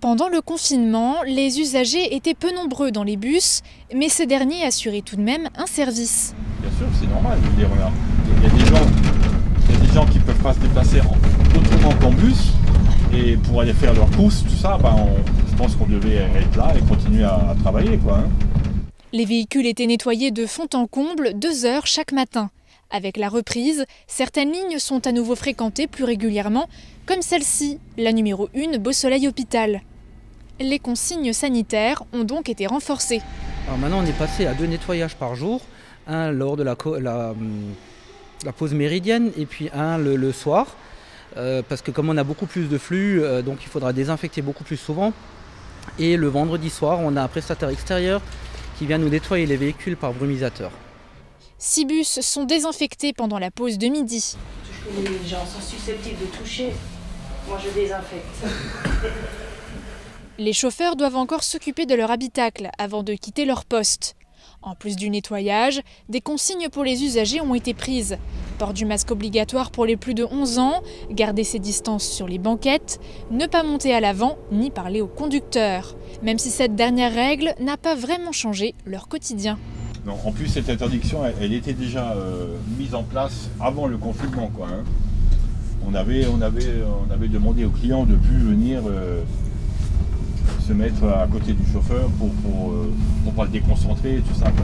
Pendant le confinement, les usagers étaient peu nombreux dans les bus, mais ces derniers assuraient tout de même un service. Bien sûr, c'est normal. Je veux dire, il y a des gens qui ne peuvent pas se déplacer autrement qu'en bus. Et pour aller faire leurs courses, tout ça, je pense qu'on devait être là et continuer à travailler, quoi. Les véhicules étaient nettoyés de fond en comble 2 heures chaque matin. Avec la reprise, certaines lignes sont à nouveau fréquentées plus régulièrement, comme celle-ci, la numéro 1 Beausoleil-Hôpital. Les consignes sanitaires ont donc été renforcées. Alors maintenant, on est passé à 2 nettoyages par jour, un lors de la pause méridienne et puis un le soir. Parce que comme on a beaucoup plus de flux, donc il faudra désinfecter beaucoup plus souvent. Et le vendredi soir, on a un prestataire extérieur qui vient nous nettoyer les véhicules par brumisateur. 6 bus sont désinfectés pendant la pause de midi. Tout ce que les gens sont susceptibles de toucher, moi je désinfecte. Les chauffeurs doivent encore s'occuper de leur habitacle avant de quitter leur poste. En plus du nettoyage, des consignes pour les usagers ont été prises. Port du masque obligatoire pour les plus de 11 ans, garder ses distances sur les banquettes, ne pas monter à l'avant ni parler au conducteur. Même si cette dernière règle n'a pas vraiment changé leur quotidien. Non, en plus, cette interdiction, elle était déjà mise en place avant le confinement, quoi. On avait demandé aux clients de ne plus venir se mettre à côté du chauffeur pour pas le déconcentrer et tout ça. Donc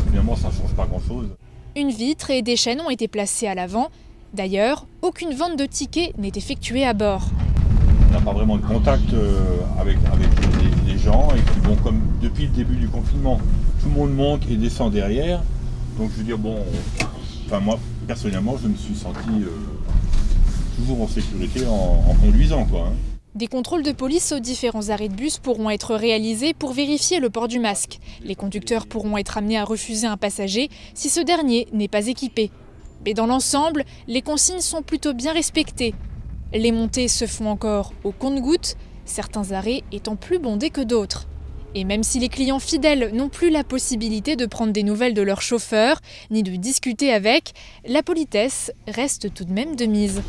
finalement, ça ne change pas grand-chose. Une vitre et des chaînes ont été placées à l'avant. D'ailleurs, aucune vente de tickets n'est effectuée à bord. On n'a pas vraiment de contact avec les gens et puis bon, comme depuis le début du confinement, tout le monde monte et descend derrière. Donc je veux dire, moi personnellement, je me suis senti toujours en sécurité en conduisant, quoi. Des contrôles de police aux différents arrêts de bus pourront être réalisés pour vérifier le port du masque. Les conducteurs pourront être amenés à refuser un passager si ce dernier n'est pas équipé. Mais dans l'ensemble, les consignes sont plutôt bien respectées. Les montées se font encore au compte-gouttes, certains arrêts étant plus bondés que d'autres. Et même si les clients fidèles n'ont plus la possibilité de prendre des nouvelles de leur chauffeur, ni de discuter avec, la politesse reste tout de même de mise.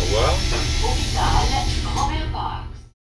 Au revoir.